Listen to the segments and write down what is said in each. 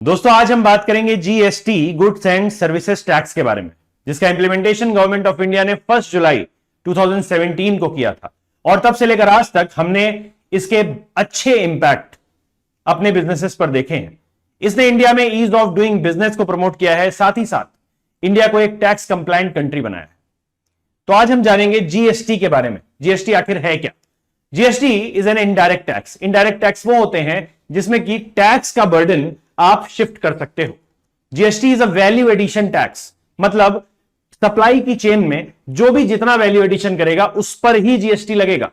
दोस्तों आज हम बात करेंगे GST goods and services tax के बारे में, जिसका इंप्लीमेंटेशन गवर्नमेंट ऑफ इंडिया ने 1 जुलाई 2017 को किया था और तब से लेकर आज तक हमने इसके अच्छे इंपैक्ट अपने बिजनेसेस पर देखे हैं। इसने इंडिया में ईज ऑफ डूइंग बिजनेस को प्रमोट किया है, साथ ही साथ इंडिया को एक टैक्स कंप्लायंट कंट्री बनाया है। तो आज हम जानेंगे जीएसटी के बारे में। जीएसटी आखिर है क्या? GST is an indirect tax. Indirect tax वो होते हैं जिसमें कि टैक्स का बर्डन आप शिफ्ट कर सकते हो। GST is a value addition tax, मतलब सप्लाई की चेन में जो भी जितना वैल्यू एडिशन करेगा उस पर ही जीएसटी लगेगा।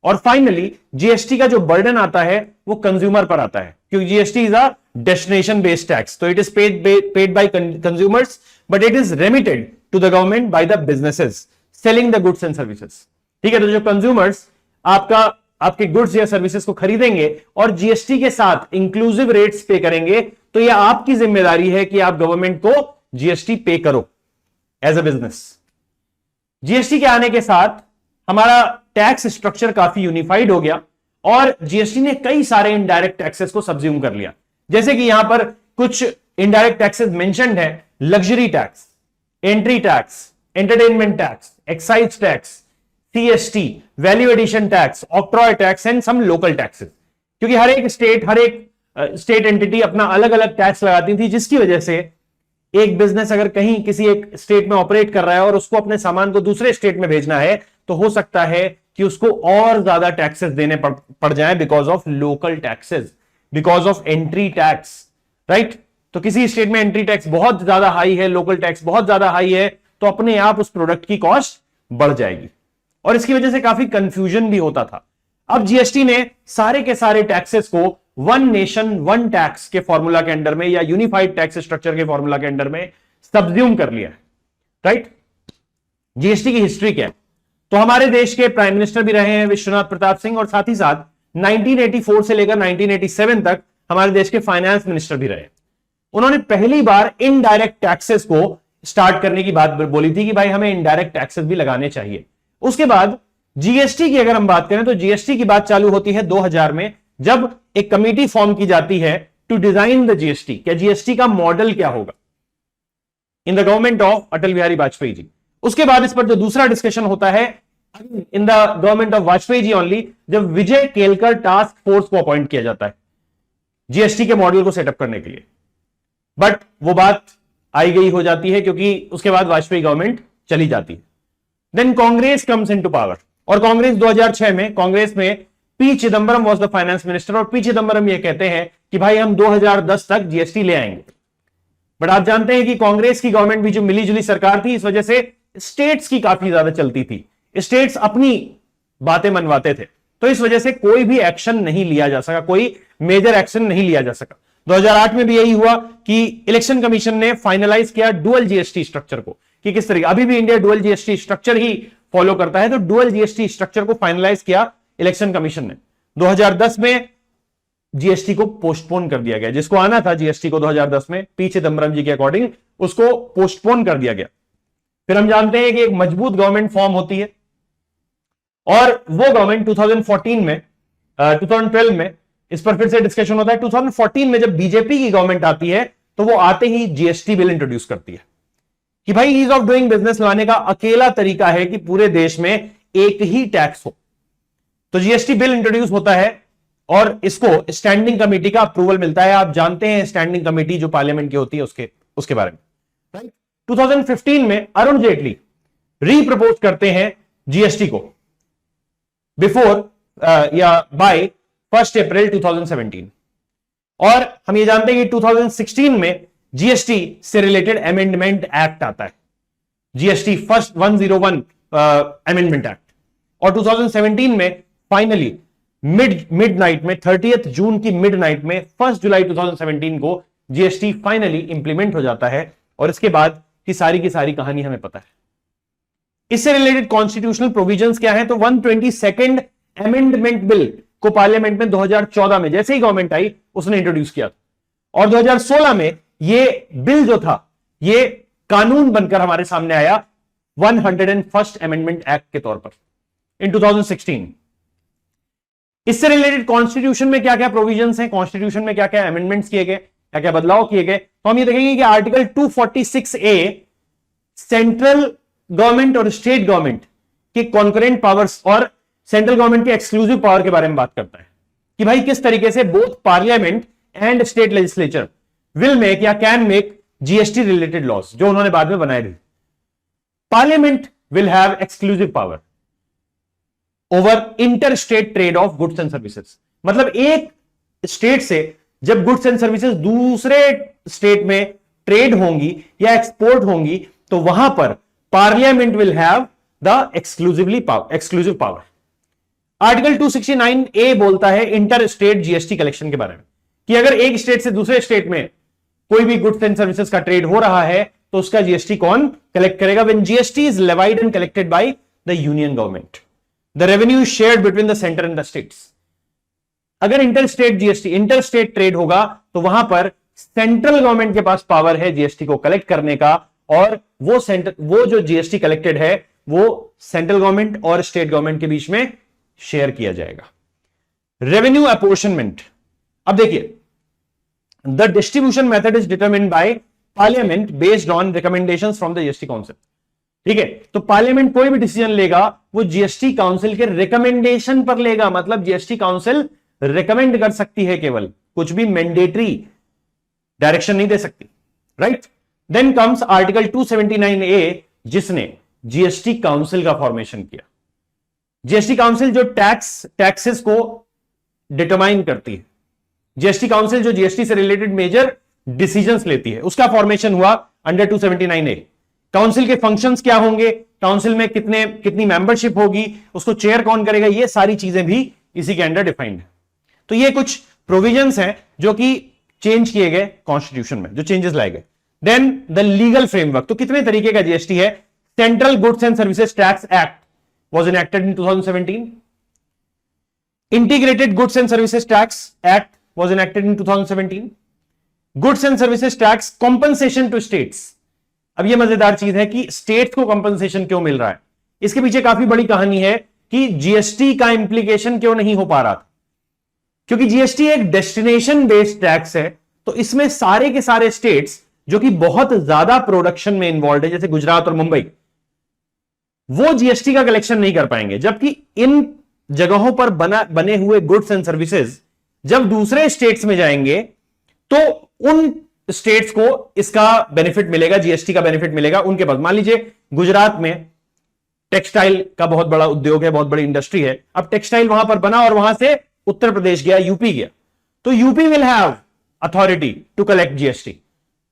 और फाइनली जीएसटी का जो बर्डन आता है वो कंज्यूमर पर आता है, क्योंकि GST is a destination based tax. तो it is paid by consumers but it is remitted to the government by the businesses selling the goods and services. ठीक है, तो जो कंज्यूमर्स आपके गुड्स या सर्विसेज को खरीदेंगे और जीएसटी के साथ इंक्लूसिव रेट्स पे करेंगे, तो यह आपकी जिम्मेदारी है कि आप गवर्नमेंट को जीएसटी पे करो एज अ बिजनेस। जीएसटी के आने के साथ हमारा टैक्स स्ट्रक्चर काफी यूनिफाइड हो गया और जीएसटी ने कई सारे इनडायरेक्ट टैक्सेस को सब्ज्यूम कर लिया। जैसे कि यहां पर कुछ इनडायरेक्ट टैक्सेस मेंशन्ड है: luxury tax, entry tax, entertainment tax, excise tax, CST, value addition tax, octroi tax and some local taxes. क्योंकि हर एक स्टेट एंटिटी अपना अलग अलग टैक्स लगाती थी, जिसकी वजह से एक बिजनेस अगर कहीं किसी एक स्टेट में ऑपरेट कर रहा है और उसको अपने सामान को दूसरे स्टेट में भेजना है, तो हो सकता है कि उसको और ज्यादा टैक्सेस देने पड़ जाए because of local taxes, because of entry tax, right. तो किसी स्टेट में एंट्री टैक्स बहुत ज्यादा हाई है, लोकल टैक्स बहुत ज्यादा हाई है, तो अपने आप उस प्रोडक्ट की कॉस्ट बढ़ जाएगी और इसकी वजह से काफी कंफ्यूजन भी होता था। अब जीएसटी ने सारे के सारे टैक्सेस को वन नेशन वन टैक्स के फॉर्मूला के अंडर में या यूनिफाइड टैक्स स्ट्रक्चर के फॉर्मूला के अंडर में सब्ज्यूम कर लिया है, राइट। जीएसटी की हिस्ट्री क्या है? तो हमारे देश के प्राइम मिनिस्टर भी रहे हैं विश्वनाथ प्रताप सिंह, और साथ ही साथ 1984 से लेकर 1987 तक हमारे देश के फाइनेंस मिनिस्टर भी रहे। उन्होंने पहली बार इनडायरेक्ट टैक्सेस को स्टार्ट करने की बात बोली थी कि भाई हमें इनडायरेक्ट टैक्सेस भी लगाने चाहिए। उसके बाद जीएसटी की अगर हम बात करें तो जीएसटी की बात चालू होती है 2000 में, जब एक कमेटी फॉर्म की जाती है टू डिजाइन द जीएसटी। क्या जीएसटी का मॉडल क्या होगा in the government of Atal Bihari Vajpayee ji. उसके बाद इस पर जो दूसरा डिस्कशन होता है in the government of Vajpayee ji only, जब विजय केलकर टास्क फोर्स को अपॉइंट किया जाता है जीएसटी के मॉडल को सेटअप करने के लिए। बट वो बात आई गई हो जाती है क्योंकि उसके बाद वाजपेयी गवर्नमेंट चली जाती है। Then Congress comes into power और कांग्रेस 2006 में, कांग्रेस में P Chidambaram was the finance minister और पी चिदंबरम ये कहते हैं कि भाई हम 2010 तक जीएसटी ले आएंगे। बट आप जानते हैं कि कांग्रेस की गवर्नमेंट भी जो मिली जुली सरकार थी, इस वजह से स्टेट्स की काफी ज्यादा चलती थी, स्टेट्स अपनी बातें मनवाते थे, तो इस वजह से कोई भी एक्शन नहीं लिया जा सका, कोई मेजर एक्शन नहीं लिया जा सका। 2008 में भी यही हुआ कि इलेक्शन कमीशन ने फाइनलाइज किया डुअल जीएसटी स्ट्रक्चर को, कि किस तरीके, अभी भी इंडिया डुअल जीएसटी स्ट्रक्चर ही फॉलो करता है, तो डुअल जीएसटी स्ट्रक्चर को फाइनलाइज किया इलेक्शन कमीशन ने। 2010 में जीएसटी को पोस्टपोन कर दिया गया, जिसको आना था जीएसटी को 2010 में पी चिदंबरम जी के अकॉर्डिंग उसको पोस्टपोन कर दिया गया। फिर हम जानते हैं कि एक मजबूत गवर्नमेंट फॉर्म होती है और वो गवर्नमेंट 2014 में 2012 में, इस पर फिर से डिस्कशन होता है, 2014 में जब बीजेपी की गवर्नमेंट आती है तो वो आते ही जीएसटी बिल इंट्रोड्यूस करती है कि भाई ईज ऑफ डूइंग बिजनेस लाने का अकेला तरीका है कि पूरे देश में एक ही टैक्स हो। तो जीएसटी बिल इंट्रोड्यूस होता है और इसको स्टैंडिंग कमेटी का अप्रूवल मिलता है। आप जानते हैं स्टैंडिंग कमेटी जो पार्लियामेंट की होती है उसके बारे में, राइट। 2015 में अरुण जेटली रीप्रपोज करते हैं जीएसटी को बिफोर या बाय 1 अप्रैल 2017, और हम ये जानते हैं कि 2016 में जीएसटी से रिलेटेड अमेंडमेंट एक्ट आता है, जीएसटी फर्स्ट 101 अमेंडमेंट एक्ट, और 2017 में फाइनली मिडनाइट में 30 जून की मिडनाइट में 1 जुलाई 2017 को जीएसटी फाइनली इंप्लीमेंट हो जाता है। और इसके बाद की सारी कहानी हमें पता है। इससे रिलेटेड कॉन्स्टिट्यूशनल प्रोविजंस क्या है? तो 122nd अमेंडमेंट बिल को पार्लियामेंट में 2014 में जैसे ही गवर्नमेंट आई उसने इंट्रोड्यूस किया था और 2016 में ये बिल जो था ये कानून बनकर हमारे सामने आया 101st अमेंडमेंट एक्ट के तौर पर इन 2016। इससे रिलेटेड कॉन्स्टिट्यूशन में क्या क्या प्रोविजंस हैं, कॉन्स्टिट्यूशन में क्या क्या अमेंडमेंट्स किए गए, क्या क्या बदलाव किए गए, तो हम ये देखेंगे कि आर्टिकल 246A सेंट्रल गवर्नमेंट और स्टेट गवर्नमेंट के कॉन्करेंट पावर्स और सेंट्रल गवर्नमेंट के एक्सक्लूसिव पावर के बारे में बात करता है कि भाई किस तरीके से both parliament and state legislature will make या can make GST related laws, जो उन्होंने बाद में बनाए थे। Parliament will have exclusive power over inter state trade of goods and services, मतलब एक स्टेट से जब गुड्स एंड सर्विसेज दूसरे स्टेट में ट्रेड होंगी या एक्सपोर्ट होंगी तो वहां पर parliament will have the exclusive power. Article 269A बोलता है इंटर स्टेट जीएसटी कलेक्शन के बारे में कि अगर एक स्टेट से दूसरे स्टेट में कोई भी गुड्स एंड सर्विसेज का ट्रेड हो रहा है तो उसका जीएसटी कौन कलेक्ट करेगा? When GST is levied and collected by the union government, the revenue is shared between the centre and the states. अगर inter state GST, inter state trade होगा तो वहां पर सेंट्रल गवर्नमेंट के पास पावर है जीएसटी को कलेक्ट करने का, और वो जो जीएसटी कलेक्टेड है वो सेंट्रल गवर्नमेंट और स्टेट गवर्नमेंट के बीच में शेयर किया जाएगा। रेवेन्यू अपॉर्शनमेंट, अब देखिए, the distribution method is determined by parliament based on recommendations from the GST council. ठीक है, तो पार्लियामेंट कोई भी डिसीजन लेगा वो जीएसटी काउंसिल के रिकमेंडेशन पर लेगा, मतलब जीएसटी काउंसिल रिकमेंड कर सकती है, केवल कुछ भी मैंडेटरी डायरेक्शन नहीं दे सकती, right. Then comes article 279A जिसने जीएसटी काउंसिल का फॉर्मेशन किया। जीएसटी काउंसिल जो टैक्सेस को डिटरमाइन करती है, जीएसटी काउंसिल जो जीएसटी से रिलेटेड मेजर डिसीजंस लेती है, उसका फॉर्मेशन हुआ अंडर 279A। काउंसिल के फंक्शंस क्या होंगे, काउंसिल में कितनी मेंबरशिप होगी, उसको चेयर कौन करेगा, ये सारी चीजें भी इसी के अंडर डिफाइंड है। तो ये कुछ प्रोविजंस हैं जो कि चेंज किए गए कॉन्स्टिट्यूशन में, जो चेंजेस लाए गए। देन द लीगल फ्रेमवर्क, तो कितने तरीके का जीएसटी है? Central goods and services tax act was enacted in 2017. Integrated Goods and Services Tax Act was enacted in 2017. Goods and Services Tax compensation to states. अब ये मजेदार चीज है कि स्टेट्स को कंपनसेशन क्यों मिल रहा है, इसके पीछे काफी बड़ी कहानी है कि जीएसटी का इंप्लीकेशन क्यों नहीं हो पा रहा था। क्योंकि जीएसटी एक डेस्टिनेशन बेस्ड टैक्स है, तो इसमें सारे के सारे स्टेट्स जो कि बहुत ज्यादा प्रोडक्शन में इन्वॉल्व है, जैसे गुजरात और मुंबई, वो जीएसटी का कलेक्शन नहीं कर पाएंगे। जबकि इन जगहों पर बने हुए गुड्स एंड सर्विसेज जब दूसरे स्टेट्स में जाएंगे तो उन स्टेट्स को इसका बेनिफिट मिलेगा, जीएसटी का बेनिफिट मिलेगा उनके पास। मान लीजिए गुजरात में टेक्सटाइल का बहुत बड़ा उद्योग है, बहुत बड़ी इंडस्ट्री है, अब टेक्सटाइल वहां पर बना और वहां से उत्तर प्रदेश गया, यूपी गया, तो UP will have authority to collect GST.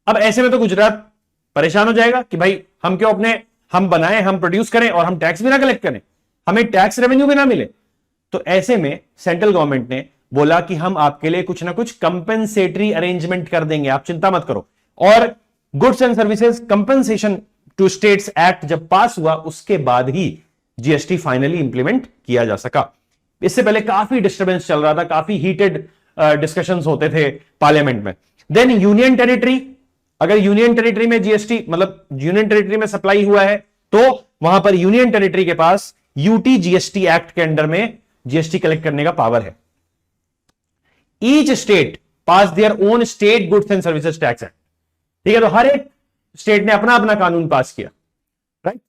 अब ऐसे में तो गुजरात परेशान हो जाएगा कि भाई हम क्यों हम बनाएं, हम प्रोड्यूस करें और हम टैक्स भी ना कलेक्ट करें, हमें टैक्स रेवेन्यू भी ना मिले। तो ऐसे में सेंट्रल गवर्नमेंट ने बोला कि हम आपके लिए कुछ ना कुछ कंपेंसेटरी अरेंजमेंट कर देंगे, आप चिंता मत करो। और goods and services compensation to states act जब पास हुआ उसके बाद ही जीएसटी फाइनली इंप्लीमेंट किया जा सका। इससे पहले काफी डिस्टर्बेंस चल रहा था, काफी हीटेड डिस्कशंस होते थे पार्लियामेंट में। देन यूनियन टेरिटरी, अगर यूनियन टेरिटरी में जीएसटी, मतलब यूनियन टेरिटरी में सप्लाई हुआ है तो वहां पर यूनियन टेरिटरी के पास यूटी जीएसटी एक्ट के अंडर में जीएसटी कलेक्ट करने का पावर है। Each state pass their own state goods and services tax act. ठीक है, तो हर एक स्टेट ने अपना अपना कानून पास किया, right.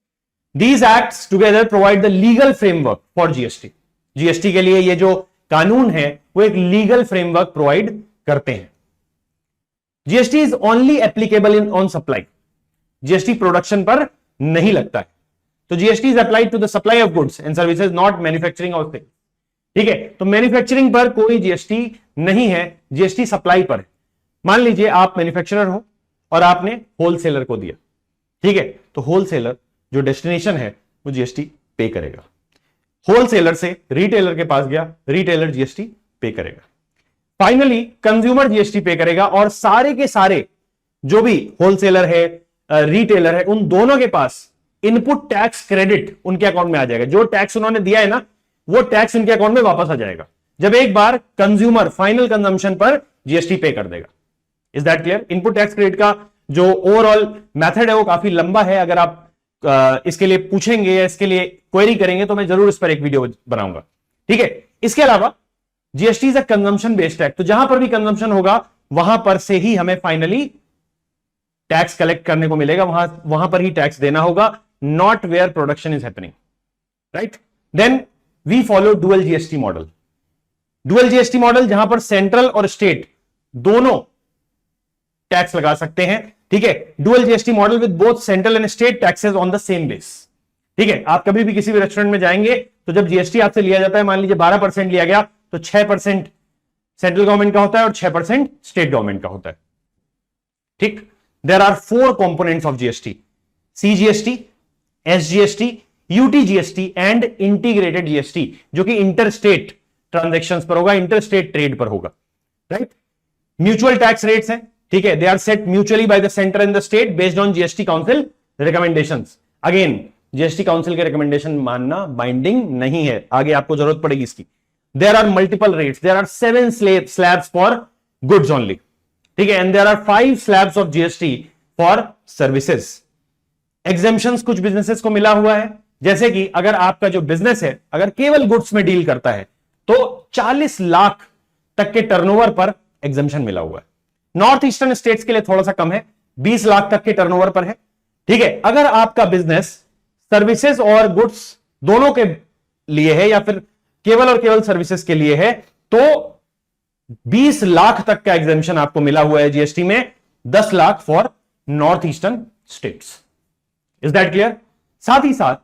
These acts together provide the legal framework for GST. GST के लिए ये जो कानून है वो एक लीगल फ्रेमवर्क प्रोवाइड करते हैं। GST is only applicable in on supply, GST production पर नहीं लगता है। तो GST is applied to the supply of goods and services, not manufacturing और सेल। ठीक है, तो मैन्युफैक्चरिंग पर कोई जीएसटी नहीं है, जीएसटी सप्लाई पर है। मान लीजिए आप मैन्युफैक्चरर हो और आपने होलसेलर को दिया, ठीक है, तो होलसेलर जो डेस्टिनेशन है वो जीएसटी पे करेगा। होलसेलर से रिटेलर के पास गया, रिटेलर जीएसटी पे करेगा। फाइनली कंज्यूमर जीएसटी पे करेगा और सारे के सारे जो भी होलसेलर है, रिटेलर है, उन दोनों के पास इनपुट टैक्स क्रेडिट उनके अकाउंट में आ जाएगा। जो टैक्स उन्होंने दिया है ना, वो टैक्स उनके अकाउंट में वापस आ जाएगा जब एक बार कंज्यूमर फाइनल कंजम्पशन पर जीएसटी पे कर देगा। Is that clear? Input tax credit का जो ओवरऑल मेथड है वो काफी लंबा है। अगर आप इसके लिए पूछेंगे या इसके लिए क्वेरी करेंगे तो मैं जरूर इस पर एक वीडियो बनाऊंगा। ठीक है, इसके अलावा GST is a consumption based tax, तो जहां पर भी कंजम्पशन होगा वहां पर से ही हमें फाइनली टैक्स कलेक्ट करने को मिलेगा, वहां पर ही टैक्स देना होगा, not where production is happening, right. Then we follow dual GST model. Dual GST model जहां पर सेंट्रल और स्टेट दोनों टैक्स लगा सकते हैं, ठीक है। Dual GST model with both central and state taxes on the same base, ठीक है। आप कभी भी किसी भी रेस्टोरेंट में जाएंगे तो जब जीएसटी आपसे लिया जाता है, मान लीजिए 12% लिया गया, तो 6% सेंट्रल गवर्नमेंट का होता है और 6% स्टेट गवर्नमेंट का होता है, ठीक। There are 4 components of GST: CGST, SGST, UTGST and integrated GST, जो कि इंटरस्टेट ट्रांजैक्शंस पर होगा, इंटरस्टेट ट्रेड पर होगा, राइट। म्यूचुअल टैक्स रेट्स हैं, ठीक है। They are set mutually by the centre and the state based on GST council recommendations. Again GST council के रिकमेंडेशन मानना बाइंडिंग नहीं है, आगे आपको जरूरत पड़ेगी इसकी। There are multiple rates, there are 7 slabs for goods only, ठीक है। And there are 5 slabs of GST for services. Exemptions कुछ बिजनेसेस को मिला हुआ है, जैसे कि अगर आपका जो बिजनेस है अगर केवल गुड्स में डील करता है तो 40 लाख तक के टर्नओवर पर एग्जेम्पशन मिला हुआ है। नॉर्थ ईस्टर्न स्टेट्स के लिए थोड़ा सा कम है, 20 लाख तक के टर्नओवर पर है, ठीक है। अगर आपका बिजनेस सर्विसेज और गुड्स दोनों के लिए है या फिर केवल और केवल सर्विसेज के लिए है तो 20 लाख तक का एग्जेम्पशन आपको मिला हुआ है जीएसटी में, 10 lakh for north eastern states. Is that clear? साथ ही साथ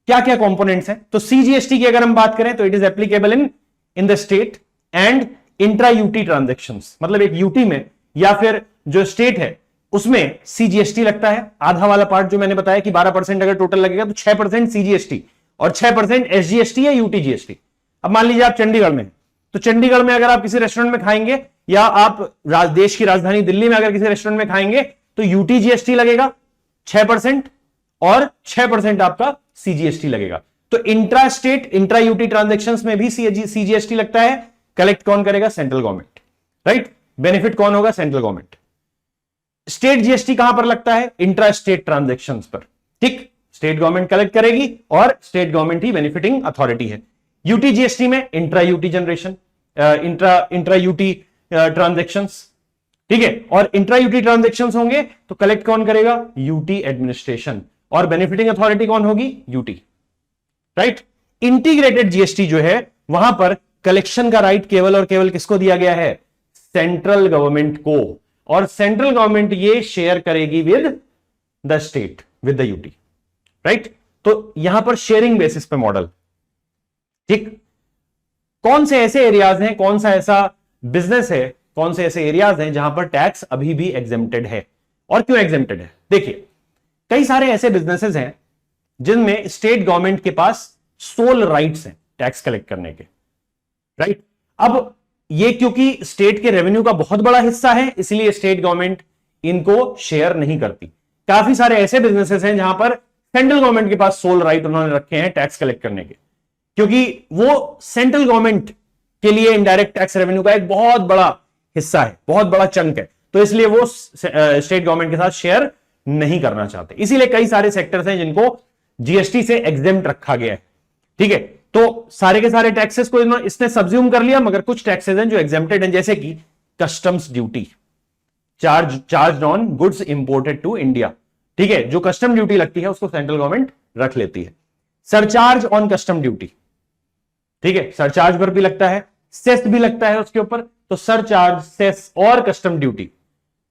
क्या क्या कंपोनेंट्स हैं, तो सीजीएसटी की अगर हम बात करें तो it is applicable in the state and intra UT transactions, मतलब एक यूटी में या फिर जो स्टेट है उसमें सीजीएसटी लगता है। आधा वाला पार्ट जो मैंने बताया कि 12% अगर टोटल लगेगा तो 6% सीजीएसटी और 6% एसजीएसटी या यूटीजीएसटी। अब मान लीजिए आप चंडीगढ़ में, तो चंडीगढ़ में अगर आप किसी रेस्टोरेंट में खाएंगे या आप देश की राजधानी दिल्ली में अगर किसी रेस्टोरेंट में खाएंगे तो यूटीजीएसटी लगेगा 6% और 6% आपका सीजीएसटी लगेगा। तो intra state intra UT transactions में भी सीजीएसटी लगता है। कलेक्ट कौन करेगा? Central government, right. बेनिफिट कौन होगा? Central government. स्टेट जीएसटी कहां पर लगता है? इंट्रा स्टेट ट्रांजेक्शंस पर, ठीक। स्टेट गवर्नमेंट कलेक्ट करेगी और स्टेट गवर्नमेंट ही बेनिफिटिंग अथॉरिटी है। यूटी जीएसटी में intra UT generation, intra UT transactions, ठीक है। और इंट्रा यूटी ट्रांजेक्शंस होंगे तो कलेक्ट कौन करेगा? यूटी एडमिनिस्ट्रेशन, और बेनिफिटिंग अथॉरिटी कौन होगी? UT, right. इंटीग्रेटेड जीएसटी जो है वहां पर कलेक्शन का राइट केवल और केवल किसको दिया गया है? सेंट्रल गवर्नमेंट को, और सेंट्रल गवर्नमेंट ये शेयर करेगी with the state, with the UT, right. तो यहां पर शेयरिंग बेसिस पे मॉडल, ठीक। कौन से ऐसे एरियाज हैं, कौन सा ऐसा बिजनेस है, कौन से ऐसे एरियाज हैं जहां पर टैक्स अभी भी एग्जेम्प्टेड है, और क्यों एग्जेम्प्टेड है? देखिए, कई सारे ऐसे बिजनेसेस हैं जिनमें स्टेट गवर्नमेंट के पास सोल राइट्स हैं टैक्स कलेक्ट करने के, राइट। अब ये क्योंकि स्टेट के रेवेन्यू का बहुत बड़ा हिस्सा है, इसलिए स्टेट गवर्नमेंट इनको शेयर नहीं करती। काफी सारे ऐसे बिजनेसेस हैं जहां पर सेंट्रल गवर्नमेंट के पास सोल राइट उन्होंने रखे हैं टैक्स कलेक्ट करने के, क्योंकि वो सेंट्रल गवर्नमेंट के लिए इनडायरेक्ट टैक्स रेवेन्यू का एक बहुत बड़ा हिस्सा है, बहुत बड़ा चंक है, तो इसलिए वो स्टेट गवर्नमेंट के साथ शेयर नहीं करना चाहते। इसीलिए कई सारे सेक्टर्स हैं जिनको जीएसटी से एग्जेम्प्ट रखा गया है, ठीक है। तो सारे के सारे टैक्सेस को इसने सब्ज्यूम कर लिया, मगर कुछ टैक्सेस हैं जो एग्जेम्प्टेड हैं, जैसे कि customs duty, charge on goods imported to India, ठीक है। जो कस्टम ड्यूटी लगती है उसको सेंट्रल गवर्नमेंट रख लेती है। सरचार्ज ऑन कस्टम ड्यूटी, ठीक है, सरचार्ज पर भी लगता है, सेस भी लगता है उसके ऊपर। तो सरचार्ज, सेस और कस्टम ड्यूटी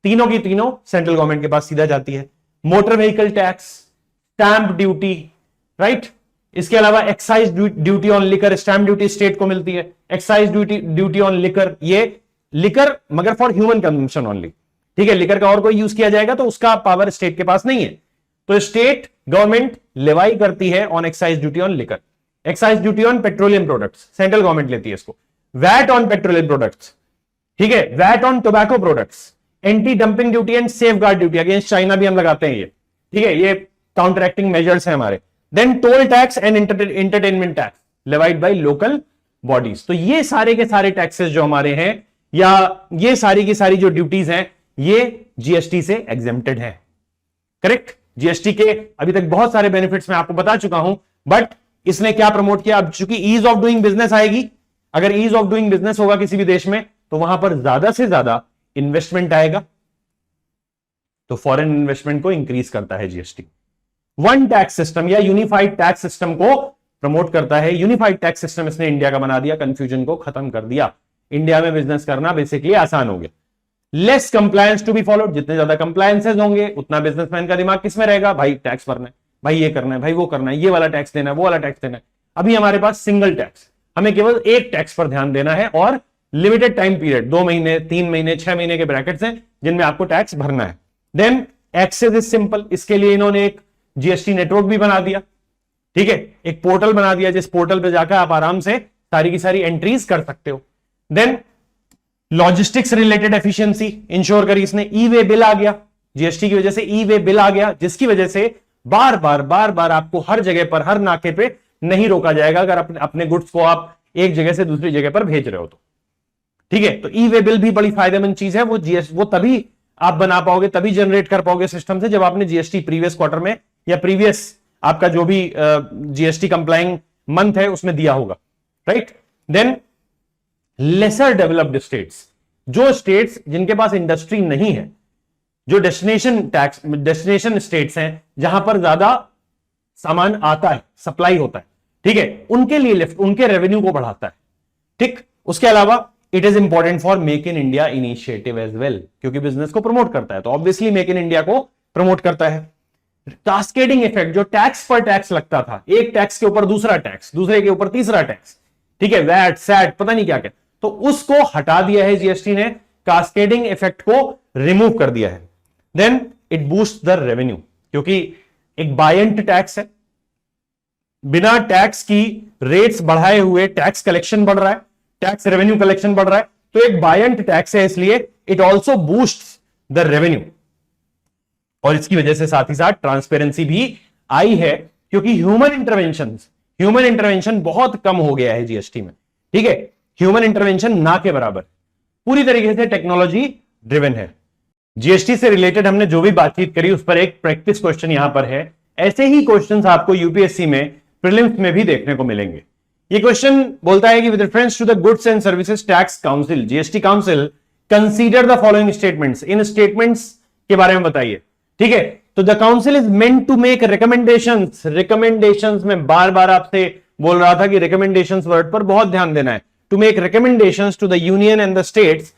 तीनों की तीनों सेंट्रल गवर्नमेंट के पास सीधा जाती है। Motor vehicle tax, stamp duty, right. इसके अलावा excise duty on liquor, stamp duty state को मिलती है। एक्साइज ड्यूटी ऑन लिकर, ये लिकर मगर फॉर ह्यूमन कंजम्पशन ओनली, ठीक है। लिकर का और कोई यूज किया जाएगा तो उसका पावर स्टेट के पास नहीं है, तो स्टेट गवर्नमेंट लेवाई करती है on excise duty on liquor. Excise duty on petroleum products central government लेती है इसको। वैट ऑन पेट्रोलियम प्रोडक्ट्स, ठीक है। VAT on tobacco products, anti dumping duty and safeguard duty, against China भी हम लगाते हैं ये, ठीक है। ये काउंटर एक्टिंग मेजर्स हैं हमारे। Then toll tax and entertainment tax levied by local bodies. तो ये सारे के सारे टैक्सेस जो हमारे हैं, या ये सारी की सारी जो ड्यूटीज हैं, ये जीएसटी से एग्जेम्प्टेड है, करेक्ट। जीएसटी के अभी तक बहुत सारे बेनिफिट्स मैं आपको बता चुका हूं, बट इसने क्या प्रमोट किया? अब चूंकि ईज ऑफ डूइंग बिजनेस आएगी, अगर ईज ऑफ डूइंग बिजनेस होगा किसी भी देश में तो वहां पर ज्यादा से ज्यादा इन्वेस्टमेंट आएगा तो फॉरेन इन्वेस्टमेंट को इंक्रीज करता है जीएसटी। वन टैक्स सिस्टम या यूनिफाइड टैक्स सिस्टम को प्रमोट करता है। यूनिफाइड टैक्स सिस्टम इसने इंडिया का बना दिया, कंफ्यूजन को खत्म कर दिया, इंडिया में बिजनेस करना बेसिकली आसान हो गया। Less compliance to be followed, जितने ज्यादा कंप्लायंसेस होंगे उतना बिजनेसमैन का दिमाग किसमें रहेगा, भाई टैक्स भरना है, भाई ये करना है, भाई वो करना है, ये वाला टैक्स देना है, वो वाला टैक्स देना है। अभी हमारे पास सिंगल टैक्स, हमें केवल एक टैक्स पर ध्यान देना है और लिमिटेड टाइम पीरियड 2 महीने 3 महीने 6 महीने के ब्रैकेट्स हैं जिनमें आपको टैक्स भरना है। देन एक्सेस इज सिंपल, इसके लिए इन्होंने एक जीएसटी नेटवर्क भी बना दिया, ठीक है, एक पोर्टल बना दिया जिस पोर्टल पे जाकर आप आराम से सारी की सारी एंट्रीज कर सकते हो। Then logistics related efficiency ensure करी इसने। ई वे बिल आ गया, जीएसटी की वजह से ई वे बिल आ गया, जिसकी वजह से बार बार आपको हर जगह पर हर नाके पे नहीं रोका जाएगा अगर अपने गुड्स को आप एक जगह से दूसरी जगह पर भेज रहे हो तो, ठीक है। तो ई वे बिल भी बड़ी फायदेमंद चीज है, वो तभी आप बना पाओगे, तभी जनरेट कर पाओगे सिस्टम से जब आपने जीएसटी प्रीवियस क्वार्टर में या प्रीवियस आपका जो भी जीएसटी कंप्लाइंग मंथ है उसमें दिया होगा, right. Then lesser developed states, जो स्टेट्स जिनके पास इंडस्ट्री नहीं है, जो डेस्टिनेशन स्टेट्स हैं जहां पर ज्यादा सामान आता है, सप्लाई होता है, ठीक है, उनके लिए लिफ्ट, उनके रेवेन्यू को बढ़ाता है, ठीक। उसके अलावा it is important for make in India initiative as well, क्योंकि बिजनेस को प्रमोट करता है तो ऑब्वियसली मेक इन इंडिया को प्रमोट करता है। कास्केडिंग इफेक्ट, जो टैक्स पर टैक्स लगता था, एक टैक्स के ऊपर दूसरा टैक्स, दूसरे के ऊपर तीसरा टैक्स, ठीक है, वैट सैट पता नहीं क्या क्या, तो उसको हटा दिया है जीएसटी ने, कास्केडिंग इफेक्ट को रिमूव कर दिया है। Then it boost the revenue, क्योंकि एक बायंट टैक्स है, बिना टैक्स की रेट्स बढ़ाए हुए टैक्स कलेक्शन बढ़ रहा है, टैक्स रेवेन्यू कलेक्शन बढ़ रहा है, तो एक बायंट टैक्स है, इसलिए it also boost the revenue. और इसकी वजह से साथ ही साथ ट्रांसपेरेंसी भी आई है, क्योंकि ह्यूमन इंटरवेंशन बहुत कम हो गया है जीएसटी में, ठीक है, ह्यूमन इंटरवेंशन ना के बराबर, पूरी तरीके से टेक्नोलॉजी ड्रिवन है। जीएसटी से रिलेटेड हमने जो भी बातचीत करी उस पर एक प्रैक्टिस क्वेश्चन यहां पर है। ऐसे ही क्वेश्चंस आपको यूपीएससी में प्रीलिम्स में भी देखने को मिलेंगे। ये क्वेश्चन बोलता है कि with reference to the goods and services tax council, GST council consider the following statements, इन स्टेटमेंट्स के बारे में बताइए, ठीक है। तो the council is meant to make recommendations, recommendations में बार बार आपसे बोल रहा था कि रिकमेंडेशंस वर्ड पर बहुत ध्यान देना है, to make recommendations to the union and the states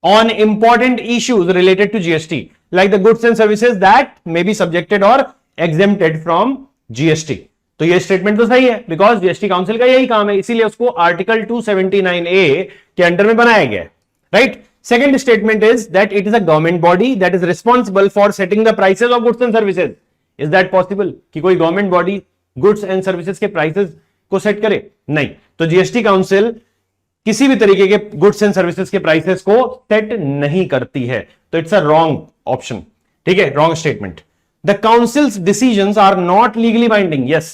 on important issues related to GST, like the goods and services that may be subjected or exempted from GST. तो ये स्टेटमेंट तो सही है, बिकॉज जीएसटी काउंसिल का यही काम है, इसीलिए उसको आर्टिकल 279A के अंडर में बनाया गया है, right. Second statement is that it is a government body that is responsible for setting the prices of goods and services. Is that possible कि कोई government body goods and services के prices को set करे? नहीं। तो GST council किसी भी तरीके के गुड्स एंड सर्विसेज के प्राइसेस को सेट नहीं करती है, तो इट्स अ रॉन्ग ऑप्शन, ठीक है, wrong statement. The councils decisions are not legally binding, yes.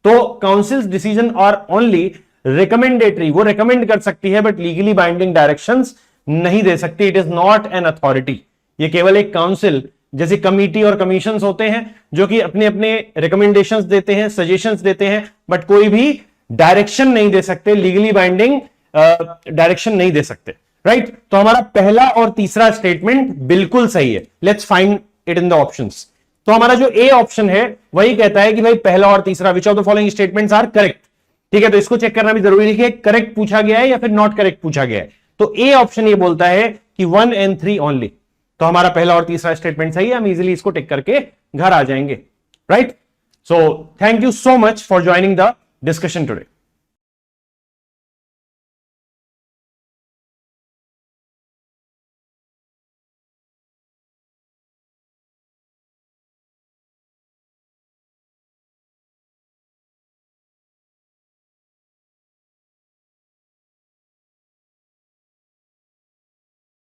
तो councils decision are only recommendatory, वो रिकमेंड कर सकती है बट लीगली बाइंडिंग डायरेक्शंस नहीं दे सकती। It is not an authority, ये केवल एक काउंसिल जैसे कमिटी और कमीशंस होते हैं जो कि अपने अपने रिकमेंडेशंस देते हैं, सजेशंस देते हैं, बट कोई भी डायरेक्शन नहीं दे सकते, लीगली बाइंडिंग डायरेक्शन नहीं दे सकते, राइट। तो हमारा पहला और तीसरा स्टेटमेंट बिल्कुल सही है। Let's find it in the options. तो हमारा जो ए ऑप्शन है वही कहता है कि भाई पहला और तीसरा, which of the following statements are correct, ठीक है। तो इसको चेक करना भी जरूरी है कि करेक्ट पूछा गया है या फिर नॉट करेक्ट पूछा गया है। तो ए ऑप्शन ये बोलता है कि 1 and 3 ओनली, तो हमारा पहला और तीसरा स्टेटमेंट सही है, हम इजीली इसको टिक करके घर आ जाएंगे, right. So thank you so much for joining the discussion today.